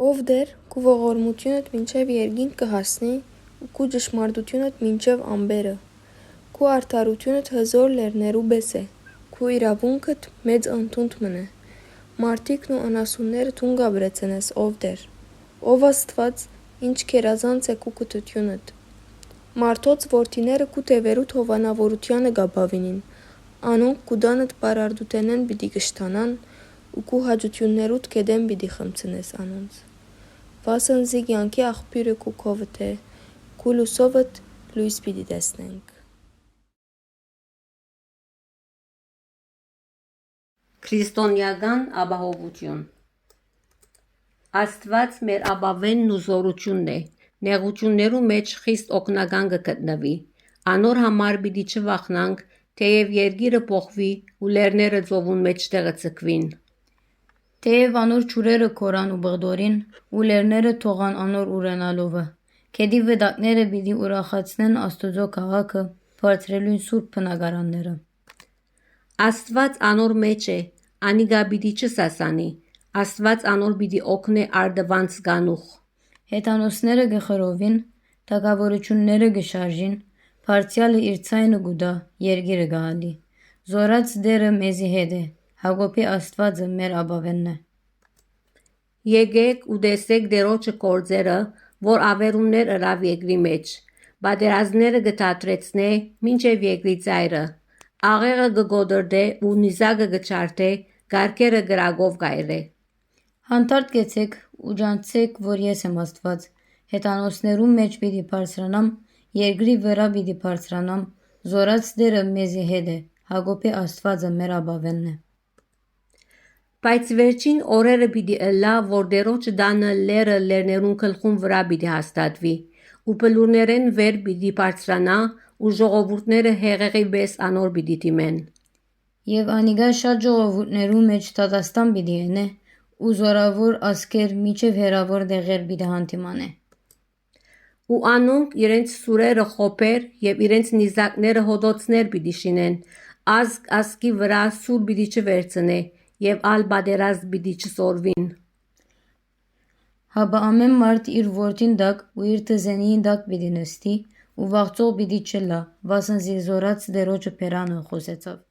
Ով դեր քու ողորմությունդ մինչև երկինք կհասնի ու քու ճշմարտությունդ մինչև ամբերը, քու արդարությունդ հզոր լեռներու պես է, քու իրավունքդ մեծ ընդունդ մնե, մարդիկն ու անասունները թունգա վրեցնես ով դեր, ով Աստված ինչ քերազանց է քու կտությունդ, մարդոց որդիները քու թևերու հովանավորությանը գաբավինին, անոնք քու դանդ պարարդութենեն պիտի կշտանան ու քու հաջություններուդ կեդեն պիտի խմցնես անոնց, վասնզի կյանքի աղբյուրը քու քովդ է, քու լուսովդ լույս պիտի տեսնենք։ Քրիստոնեական ապահովություն Աստված մեր ապավենն ու զորությունն է, նեղություններու մեջ խիստ օգնական կգտնվի, անոր համար պիտի չվախնանք, թեև երկիրը փոխվի ու լեռները ծովուն մեջտեղը ցկվին։ Թեև անոր ջուրերը քորան ու բղդորին, ու լեռները թողան անոր ուրենալովը, քեդի վտակները պիտի ուրախացնեն Աստուծո քաղաքը, բարձրելույն սուրբ բնակարանները։ Աստված անոր մեջ է, անիգա պիտի չսասանի, Աստված անոր պիտի օգնե արդվանց գանուխ։ Հեթանոսները գխրովին, թագավորությունները գշարժին, բարձյալը իր ցայնը գուդա, երգիրը գալի։ Զորած դերը մեզի հետ է, Հակոբի Աստվածը մեր ապավենն է։ Եկեք ու տեսեք Տերոջը գործերը, որ ավերումներ ըրավ երկրի մեջ, պատերազմները կդադրեցնե մինչև երկրի ծայրը, աղեղը կգոդրդե ու նիզակը կչարդե, գարկերը գրակով կայրե։ Հանդարտ կեցեք ու ջանցեք, որ ես եմ Աստված, հեթանոսներու մեջ պիտի բարձրանամ, երկրի վրա պիտի բարձրանամ, զորած դերը մեզի հետ է, Հակոբի Աստվածը մեր ապավենն է։ Բայց վերջին օրերը պիտի ըլլա, որ Տերոջը դանը լերը լեռներուն գլխուն վրա պիտի հաստատվի, ու բլուրներեն վեր պիտի բարձրանա, ու ժողովուրդները հեղեղի պես անոր պիտի դիմեն։ Եվ անիգա շատ ժողովուրդներու մեջ դատաստան պիտի ենե, ու զորավոր ազգեր միջև հերավոր դեղեր պիտի հանդիմանե։ Ու անոնք իրենց սուրերը խոփեր եւ իրենց նիզակները հոդոցներ պիտի շինեն, ազգ ազգի վրա սուր պիտի չվերցնե եւ ալ պատերազմ պիտի չսորվին։ Հաբա ամեն մարդ իր որդին դակ ու իր թզենիին դակ պիտի նստի, ու վաղծող պիտի չլա, վասնզի զորած Տերոջը բերանը խոսեցավ։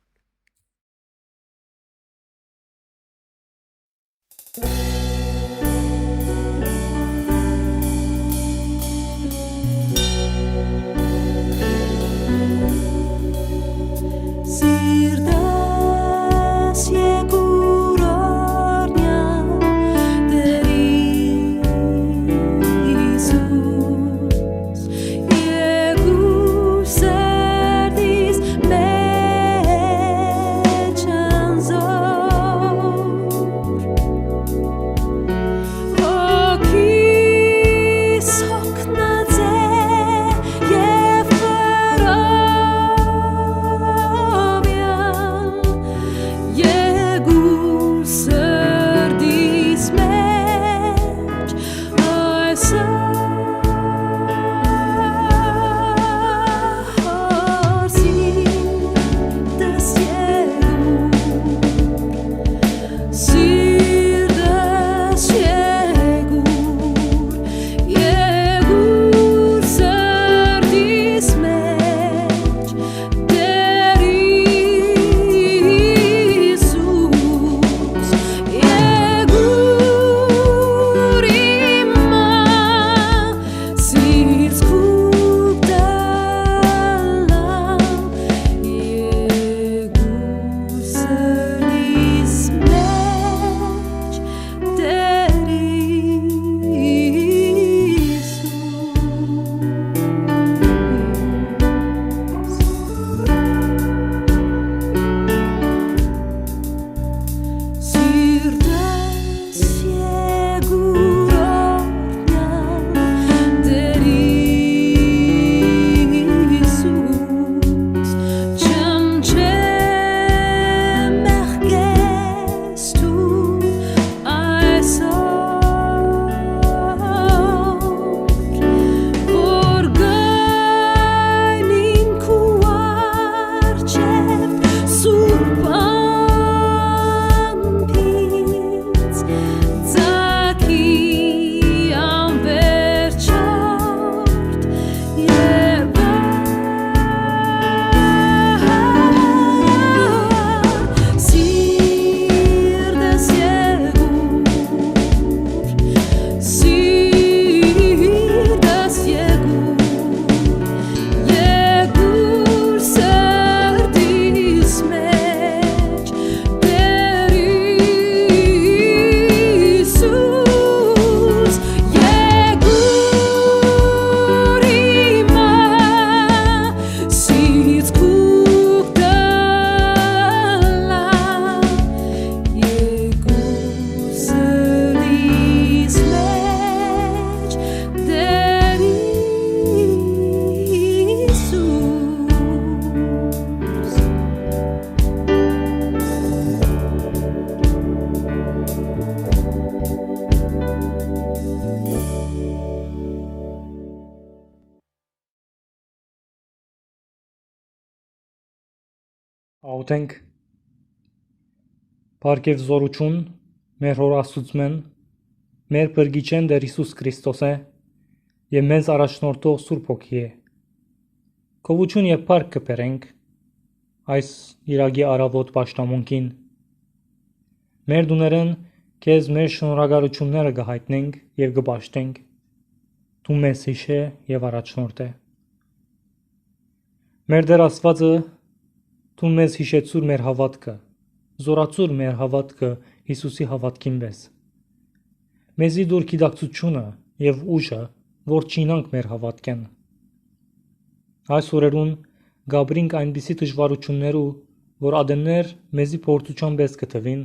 Աղոթենք Փառք եւ զորություն մեր Հոր Աստծուն, մեր Փրկիչեն Տեր Հիսուս Քրիստոսե եւ մեզ առաջնորդող Սուրբ Հոգի է։ Գովություն եւ փառք կբերենք այս իրագի արավոտ պաշտամունքին։ Մեր դուներն քեզ մեր շնորհակալությունները կհայտնենք եւ կպաշտենք։ Դու մեզ հիշե եւ առաջնորդ է։ Մեր Տեր Աստվածը դու մեզ հիշեցուր մեր հավատքը, զորացուր մեր հավատքը Հիսուսի հավատքին պես։ Մեզի դուր գիտակցությունը եւ ուժը, որ չինանք մեր հավատքեն։ Այս օրերուն գաբրինք այնպիսի դժվարություններու, որ ադեններ մեզի փորձության պես կթվին։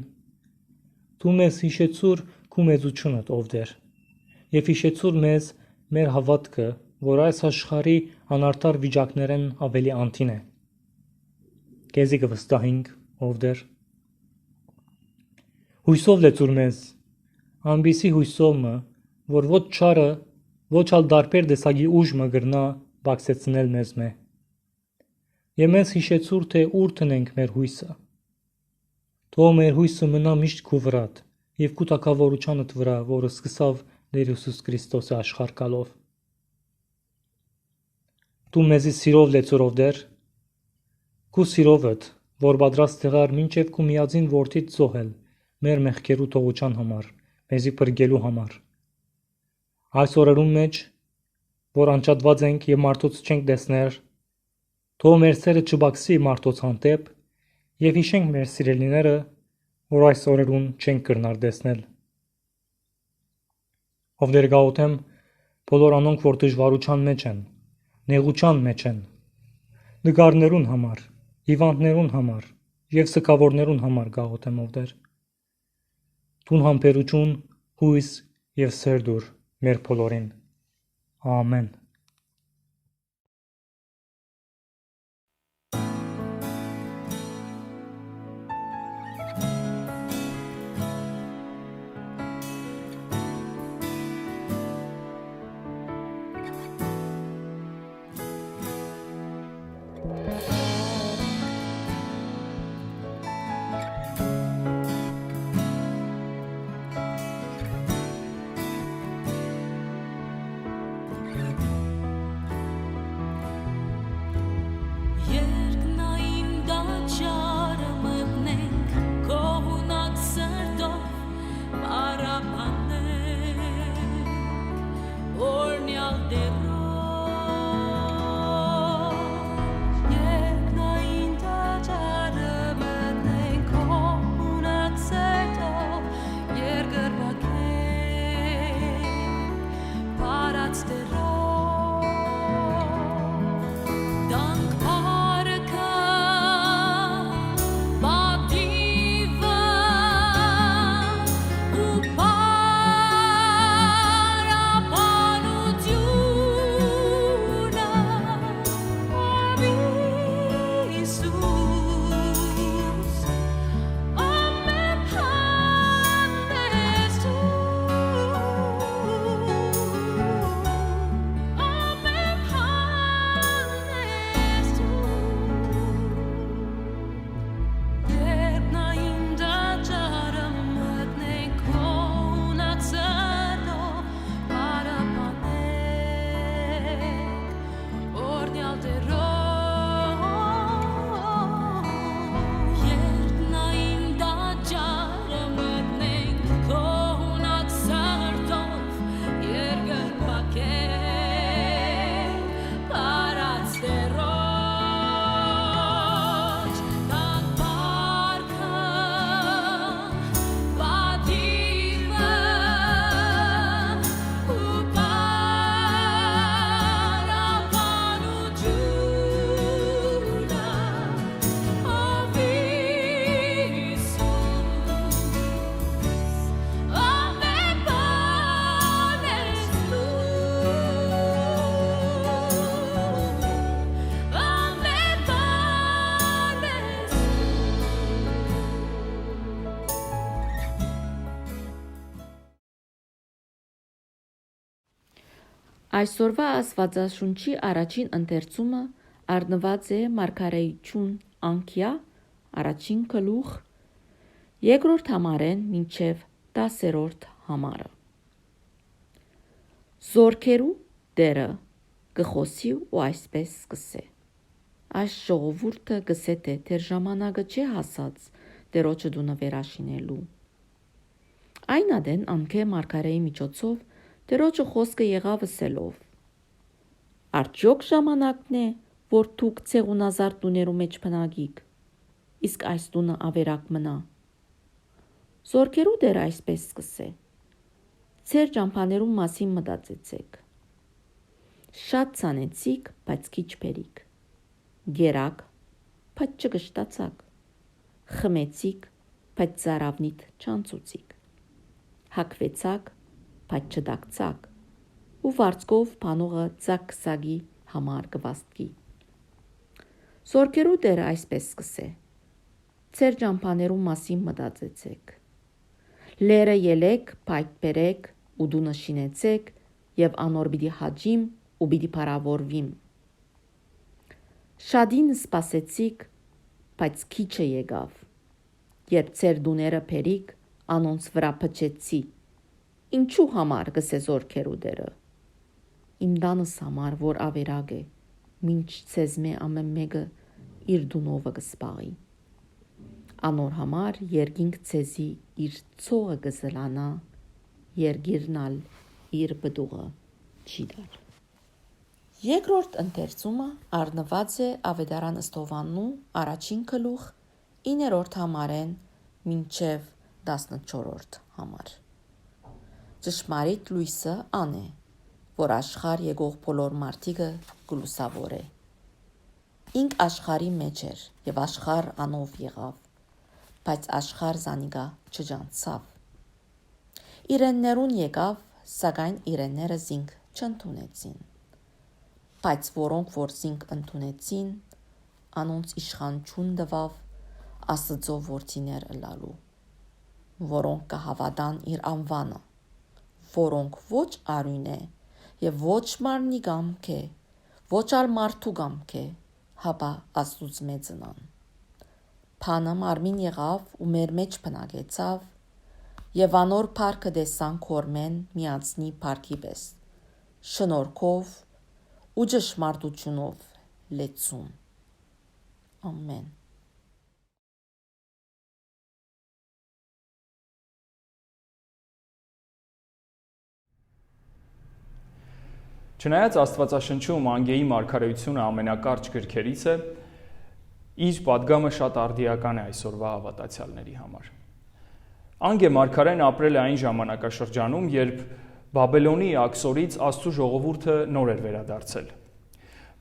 Դու մեզ հիշեցուր քու մեծությունդ, ով Տեր, եւ հիշեցուր մեզ մեր հավատքը, որ այս աշխարհի անարդար վիճակներեն ավելի անտին է։ Քեզի կվստահենք, ով Տեր։ Հույսով լեցուր մեզ, անբիսի հույսովը, որ ոչ չարը, ոչ ալ դարբեր դեսագի ուժը գրնա բացեցնել մեզ մե։ Եվ մեզ հիշեցուր, թե ուր տնենք մեր հույսը։ Թող մեր հույսը մնա միշտ քու վրատ եւ քու թակավորությանդ վրա, որը սկսավ Տեր Հիսուս Քրիստոսի աշխարհ գալով։ Դու մեզի սիրով լեցուր, ով Տեր, քու սիրովդ, որ պատրաստ եղար մինչև քու միածին որդիդ զոհել մեր մեղքերու թողության համար, մեզի փրկելու համար։ Այս օրերուն մեջ, որ անջատված ենք եւ մարդոց չենք տեսներ, թող մեր սերը չբացի մարդոց հանդեպ եւ հիշենք մեր սիրելիները, որ այս օրերուն չենք կրնար տեսնել։ Ով Տեր գաղութեմ, բոլոր անոնք, որ դժվարության մեջ են, նեղության մեջ են, նկարներուն համար, հիվանդներուն համար եւ սկավորներուն համար գաղութեմ, ով Տեր։ Տուն համբերություն, հույս եւ սեր դուր մեր բոլորին։ Ամեն։ Այսօրվա Աստվածաշունչի առաջին ընթերցումը առնված է Մարգարեություն Անկիա առաջին գլուխ, երկրորդ համարեն մինչև 10-րդ համարը։ Զորքերու դերը գխոսի ու այսպես սկսե։ Այս ժողովուրդը գսե թե դեր ժամանակը չի հասած դերոջը դունը վերաշինելու։ Այն ադեն անքե մարգարեի միջոցով դերոջը խոսքը եղավ ըսելով. Արդյոք ժամանակն է, որ դուք ցեղունազարդ տուներու մեջ բնագիք, իսկ այս տունը ավերակ մնա։ Զորքերու դերը այսպես սկսե. Ձեր ճամփաներու մասին մտածեցեք։ Շատ ցանեցիք, բայց քիչ բերիք։ Գերակ, բայց չգշտացաք։ Խմեցիք, բայց ծարավնիտ չանցուցիք։ Հակվեցաք, բայց չդակցաք։ Ու վարձկով բանողը ծակսագի համար գվաստկի։ Զորքերու դերը այսպես սկսե. Ձեր ճամփաներու մասին մտածեցեք։ Լերը ելեք, փայտ բերեք, ու դունը շինեցեք, եւ անոր պիտի հաջիմ ու պիտի փարավորվիմ։ Շադին սպասեցիք, բայց քիչը եկավ։ Երբ ձեր դուները բերիք, անոնց վրա փչեցի։ Ինչու համար գսե զորքերու դերը։ Իմ դանս համար, որ ավերակ է, մինչ ցեզմե ամեն մեկը իր դունովը կսպաղի։ Անոր համար երկինք ցեզի իր ցողը կզլանա, երգիրնալ իր բդուղը չի դար։ Երկրորդ ընթերցումը առնված է Ավետարան Ըստովաննու առաջին գլուխ 9-րդ համարեն մինչև 14-րդ համար։ Ճշմարիտ լույսը ան է, որ աշխարհ եկող բոլոր մարդիկը գլուսավոր է։ Ինք աշխարհի մեջ էր եւ աշխարհ անով եղավ, բայց աշխարհ զանիգա չջանցավ։ Իրեններուն եկավ, սակայն իրենները զինք չընդունեցին։ Բայց որոնք որ զինք ընդունեցին, անոնց իշխանություն տվավ Աստծո որդիներ ըլալու, որոնք կհավատան իր անվանը, որոնք ոչ արյուն է եւ ոչ մարմնի կամք է, ոչ ալ մարդու կամք է, հապա Աստծուց մեծնան։ Փանը մարմին եղավ ու մեր մեջ բնակեցավ, եւ անոր փառքը տեսանք հորմեն միածնի փառքի պես, շնորհքով ու ճշմարտությունով լեցուն։ Ամեն։ Չնայած Աստվածաշնչում Անգեի մարգարեությունը ամենակարճ գրքերից է, իր պատգամը շատ արդիական է այսօրվա հավատացյալների համար։ Անգե մարգարեն ապրել է այն ժամանակաշրջանում, երբ Բաբելոնի աքսորից Աստծո ժողովուրդը նոր էր վերադարձել։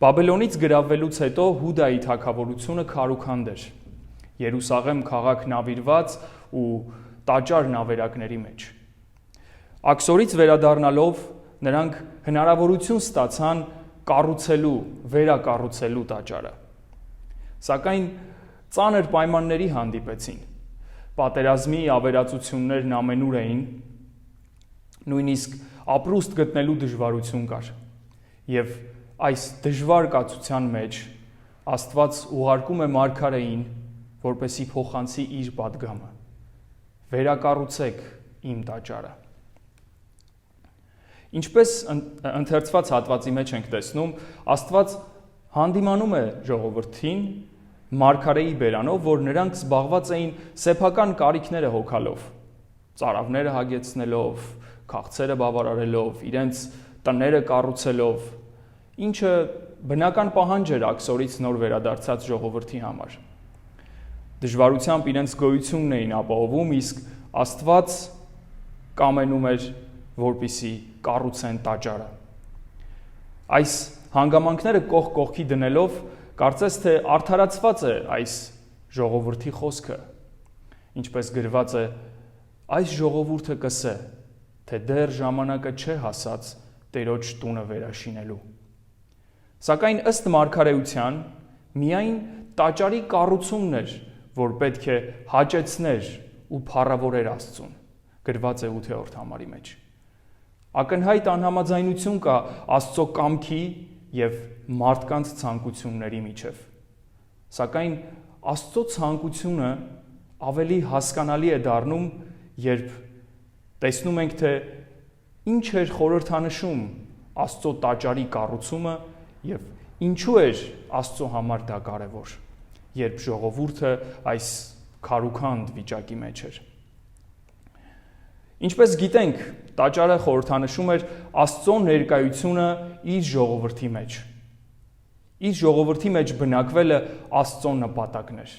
Բաբելոնից գրավվելուց հետո Հուդայի թագավորությունը քարուքանդ էր, Երուսաղեմ քաղաքն նավիրված ու տաճար նավերակների մեջ։ Աքսորից վերադառնալով նրանք հնարավորություն ստացան կառուցելու, վերակառուցելու տաճարը։ Սակայն ծանր պայմանների հանդիպեցին։ Պատերազմի ավերածություններն ամենուր էին, նույնիսկ ապրուստ գտնելու դժվարություն կար։ Եվ այս դժվար կացության մեջ Աստված ուղարկում է մարգարեին, որպեսզի փոխանցի իր պատգամը։ Վերակառուցեք իմ տաճարը։ Ինչպես ընթերցված հատվածի մեջ ենք տեսնում, Աստված հանդիմանում է ժողովրդին մարգարեի բերանով, որ նրանք զբաղված էին սեփական կարիքները հոգալով, ծարավները հագեցնելով, քաղցերը բավարարելով, իրենց տները կառուցելով, ինչը բնական պահանջ էր աքսորից նոր վերադարձած ժողովրդի համար։ Դժվարությամբ իրենց գոյությունն էին ապահովում, իսկ Աստված կամենում էր, որպեսզի կառուցեն տաճարը։ Այս հանգամանքները կողք կողքի դնելով, կարծես թե արդարացված է այս ժողովրդի խոսքը, ինչպես գրված է. այս ժողովուրդը կսե, թե դեռ ժամանակը չէ հասած Տերոջ տունը վերաշինելու։ Սակայն ըստ մարգարեության միայն տաճարի կառուցումն էր, որ պետք է հաճեցներ ու փառավորեր Աստծուն, գրված է 8-րդ համարի մեջ։ Ակնհայտ անհամաձայնություն կա Աստծո կամքի եւ մարդկանց ցանկությունների միջև։ Սակայն Աստծո ցանկությունը ավելի հասկանալի է դառնում, երբ տեսնում ենք, թե ինչ էր խորհրդանշում Աստծո տաճարի կառուցումը եւ ինչու էր Աստծո համար դա կարևոր, երբ ժողովուրդը այս քարուքանդ վիճակի մեջ էր։ Ինչպես գիտենք, տաճարը խորհրդանշում էր Աստծո ներկայությունը իր ժողովրդի մեջ։ Իր ժողովրդի մեջ բնակվելը Աստծո նպատակն էր։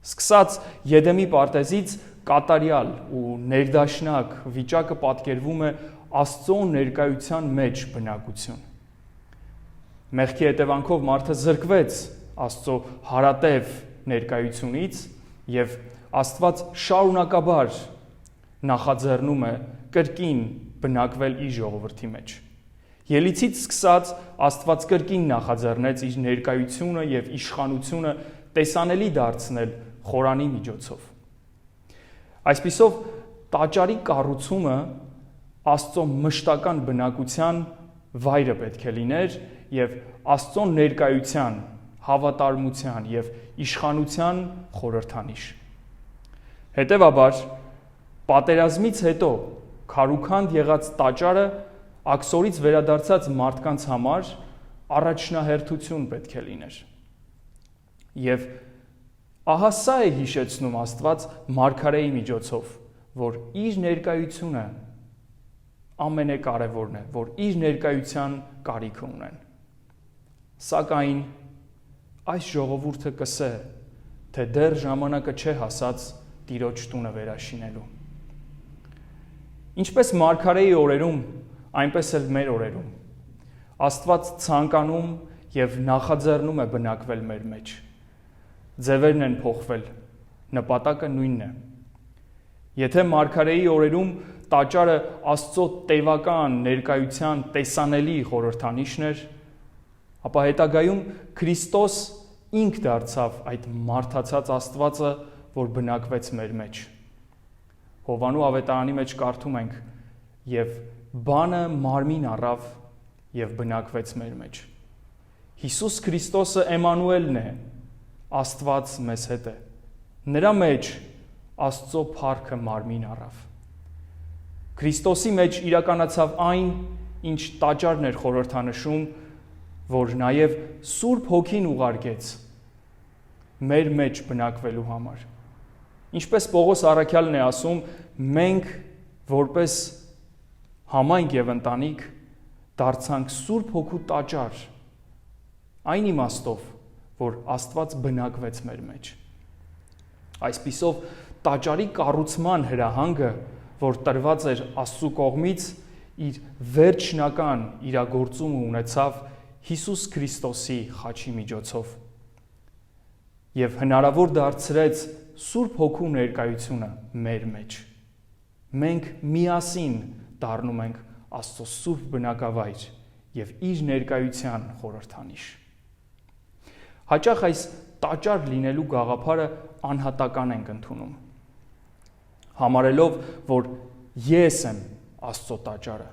Սկսած Եդեմի պարտեզից կատարյալ ու ներդաշնակ վիճակը պատկերվում է Աստծո ներկայության մեջ բնակություն։ Մեղքի հետևանքով մարդը զրկվեց Աստծո հարատև ներկայությունից եւ Աստված շարունակաբար նախաձեռնում է կրկին բնակվել իր ժողովրդի մեջ։ Ելիցից սկսած Աստված կրկին նախաձեռնեց իր ներկայությունը եւ իշխանությունը տեսանելի դարձնել խորանի միջոցով։ Այսպիսով տաճարի կառուցումը Աստծո մշտական բնակության վայրը պետք է լիներ եւ Աստծո ներկայության, հավատարմության եւ իշխանության խորհրդանիշ։ Հետևաբար պատերազմից հետո քարուքանդ եղած տաճարը աքսորից վերադարձած մարդկանց համար առաջնահերթություն պետք է լիներ։ Եվ ահա սա է հիշեցնում Աստված մարգարեի միջոցով, որ իր ներկայությունը ամենակարևորն է, որ իր ներկայության կարիք ունեն։ Սակայն այս ժողովուրդը կսե, թե դեռ ժամանակը չէ հասած Տիրոջ տունը վերաշինելու։ Ինչպես մարգարեի օրերում, այնպես էլ մեր օրերում Աստված ցանկանում եւ նախաձեռնում է բնակվել մեր մեջ։ Ձևերն են փոխվել, նպատակը նույնն է։ Եթե մարգարեի օրերում տաճարը Աստծո տևական ներկայության տեսանելի խորհրդանիշն էր, ապա հետագայում Քրիստոս ինք դարձավ այդ մարդացած Աստվածը, որ բնակվեց մեր մեջ։ Հովանու ավետարանի մեջ կարդում ենք. «Եվ բանը մարմին առավ եւ բնակվեց մեր մեջ»։ Հիսուս Քրիստոսը Էմանուելն է, Աստված մեզ հետ է։ Նրա մեջ Աստծո փառքը մարմին առավ։ Քրիստոսի մեջ իրականացավ այն, ինչ տաճարն էր խորհրդանշում, որ նաև Սուրբ Հոգին ուղարկեց մեր մեջ բնակվելու համար։ Ինչպես Պողոս առաքյալն է ասում, մենք որպես համայնք եւ ընտանիք դարձանք Սուրբ Հոգու տաճար, այն իմաստով, որ Աստված բնակվեց մեր մեջ։ Այսպիսով տաճարի կառուցման հրահանգը, որ տրված էր Աստծո կողմից, իր վերջնական իրագործումը ունեցավ Հիսուս Քրիստոսի խաչի միջոցով եւ հնարավոր դարձրեց Սուրբ Հոգու ներկայությունը մեր մեջ։ Մենք միասին դառնում ենք Աստծո սուրբ բնակավայր եւ իր ներկայության խորհրդանիշ։ Հաճախ այս տաճար լինելու գաղափարը անհատական ենք ընդունում, համարելով, որ ես եմ Աստծո տաճարը։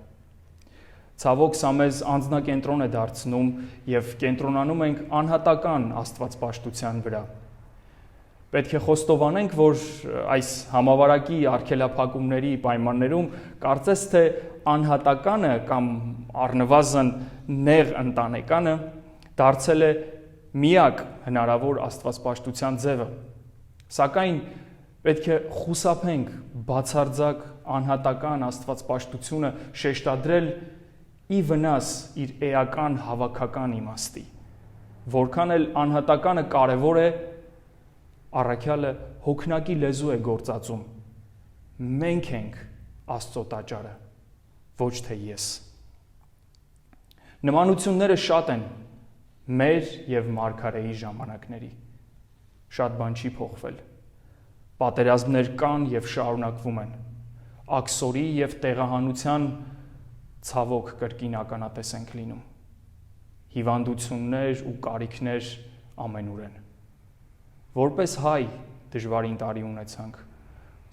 Ցավոք սա մեզ անձնակենտրոն է դարձնում եւ կենտրոնանում ենք անհատական աստվածպաշտության վրա։ Պետք է խոստովանենք, որ այս համավարակի արգելափակումների պայմաններում կարծես թե անհատականը կամ առնվազն նեղ ընտանեկանը դարձել է միակ հնարավոր աստվածպաշտության ձևը։ Սակայն պետք է խուսափենք բացարձակ անհատական աստվածպաշտությունը շեշտադրել ի վնաս իր էական հավաքական իմաստի։ Որքան էլ անհատականը կարևոր է, առաքյալը հոգնակի լեզու է գործածում։ Մենք ենք Աստծո տաճարը, ոչ թե ես։ Նմանությունները շատ են մեր եւ մարգարեի ժամանակների։ Շատ բան չի փոխվել։ Պատերազմներ կան եւ շարունակվում են։ Աքսորի եւ տեղահանության ցավոք կրկին ականատես ենք լինում։ Հիվանդություններ ու կարիքներ ամենուր են։ Որպես հայ դժվարին տարի ունեցանք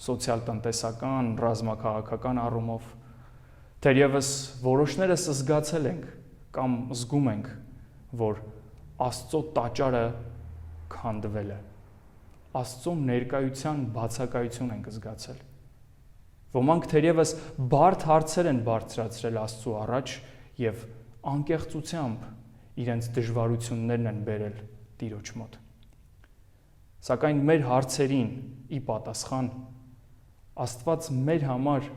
սոցիալ-տնտեսական, ռազմաքաղաքական առումով, թերևս որոշներս զգացել ենք կամ զգում ենք, որ Աստծո տաճարը քանդվել է։ Աստծո ներկայության բացակայություն ենք զգացել։ Ոմանք թերևս բարդ հարցեր են բարձրացրել Աստծո առաջ եւ անկեղծությամբ իրենց դժվարություններն են բերել Տիրոջ մոտ։ Սակայն մեր հարցերին ի պատասխան Աստված մեր համար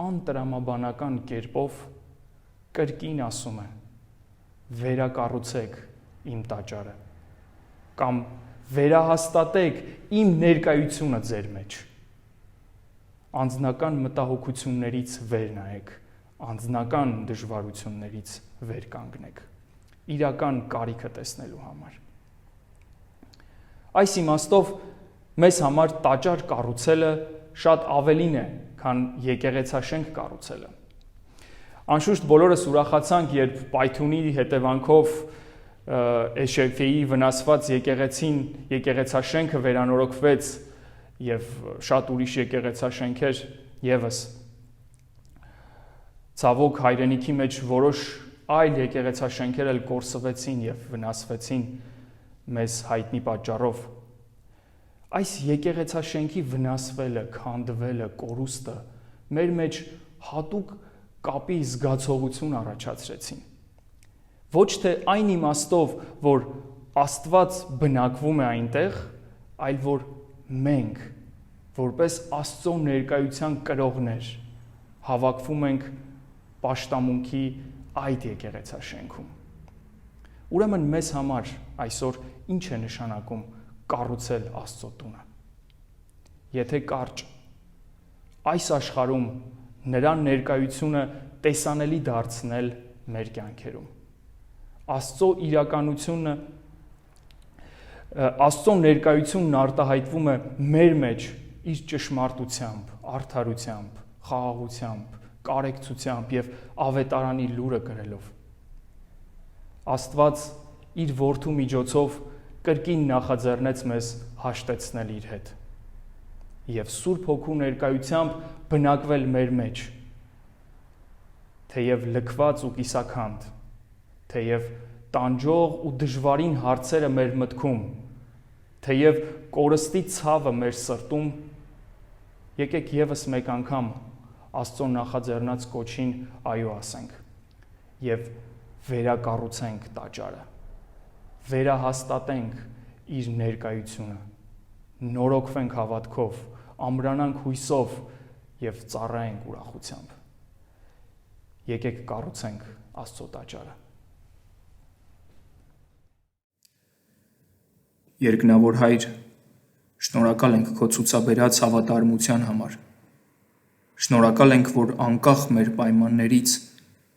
անտրամաբանական կերպով կրկին ասում է. վերակառուցեք իմ տաճարը կամ վերահաստատեք իմ ներկայությունը ձեր մեջ։ Անձնական մտահոգություններից վեր նայեք, անձնական դժվարություններից վեր կանգնեք, իրական կարիքը տեսնելու համար։ Այս իմաստով մեզ համար տաճար կառուցելը շատ ավելին է, քան եկեղեցաշենք կառուցելը։ Անշուշտ բոլորս ուրախացանք, երբ Պայթունի հետևանքով Էշեֆեի վնասված եկեղեցաշենքը վերանորոգվեց եւ շատ ուրիշ եկեղեցաշենքեր եւս։ Ցավոք հայրենիքի մեջ որոշ այլ եկեղեցաշենքեր էլ կորսվեցին եւ վնասվեցին մեզ հայտնի պատճառով։ Այս եկեղեցաշենքի վնասվելը, քանդվելը, կորուստը մեր մեջ հատուկ կապի զգացողություն առաջացրեցին։ Ոչ թե այն իմաստով, որ Աստված բնակվում է այնտեղ, այլ որ մենք, որպես Աստծո ներկայության կրողներ, հավաքվում ենք պաշտամունքի այդ եկեղեցաշենքում։ Ուրեմն մեզ համար այսօր ինչ է նշանակում կառուցել Աստծո տունը։ Եթե կարճ այս աշխարհում նրա ներկայությունը տեսանելի դարձնել մեր կյանքերում։ Աստծո իրականությունը, Աստծո ներկայությունն արտահայտվում է մեր մեջ իր ճշմարտությամբ, արդարությամբ, խաղաղությամբ, կարեկցությամբ եւ ավետարանի լուրը կրելով։ Աստված իր որդու միջոցով կրկին նախաձեռնեց մեզ հաշտեցնել իր հետ եւ Սուրբ Հոգու ներկայությամբ բնակվել մեր մեջ, թեև լքված ու կիսաքանդ, թեև տանջող ու դժվարին հարցերը մեր մտքում, թեև կորստի ցավը մեր սրտում, եկեք եւս մեկ անգամ Աստծո նախաձեռնած կոչին այո ասենք եւ վերակառուցենք տաճարը, վերահաստատենք իր ներկայությունը, նորոգվենք հավատքով, ամրանանք հույսով եւ ծառայենք ուրախությամբ։ Եկեք կառուցենք Աստծո տաճարը։ Երկնավոր Հայր, շնորհակալ ենք քո ցուցաբերած հավատարմության համար։ Շնորհակալ ենք, որ անկախ մեր պայմաններից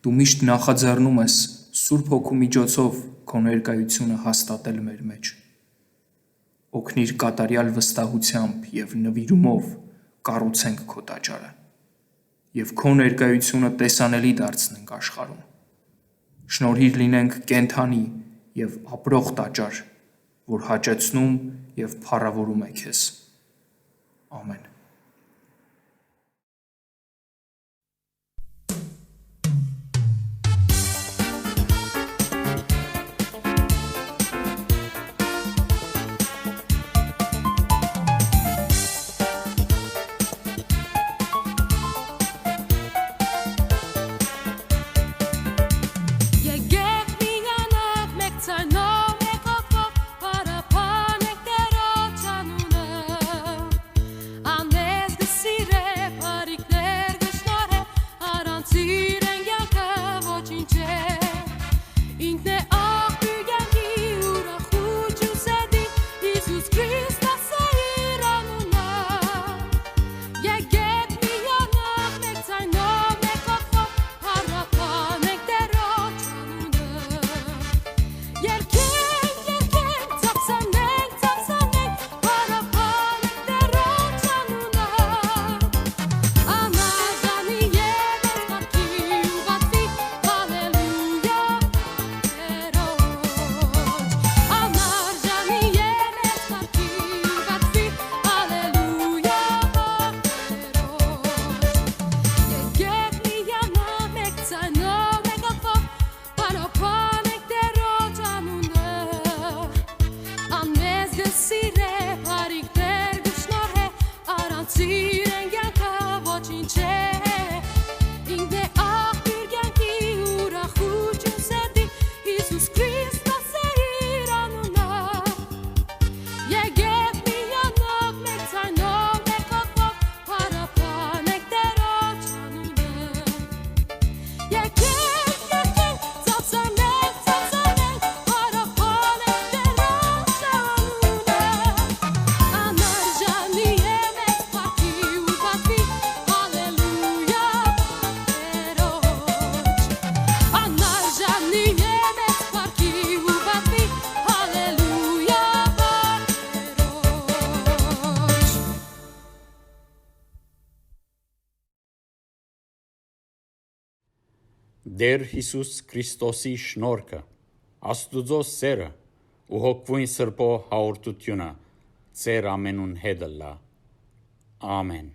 դու միշտ նախաձեռնում ես Սուրբ Հոգու միջոցով քո ներկայությունը հաստատել մեր մեջ։ Օգնիր կատարյալ վստահությամբ եւ նվիրումով կառուցենք քո տաճարը եւ քո ներկայությունը տեսանելի դարձնենք աշխարհում։ Շնորհիր լինենք կենթանի եւ ապրող տաճար, որ հաճեցնում եւ փառավորում է քեզ։ Ամեն։ I'm Դեր Հիսուս Քրիստոսի շնորհքը, Աստուծո սերը ու հոգվույն Սրբո հաղորդությունը ձեր ամենուն հետ լա։ Ամեն։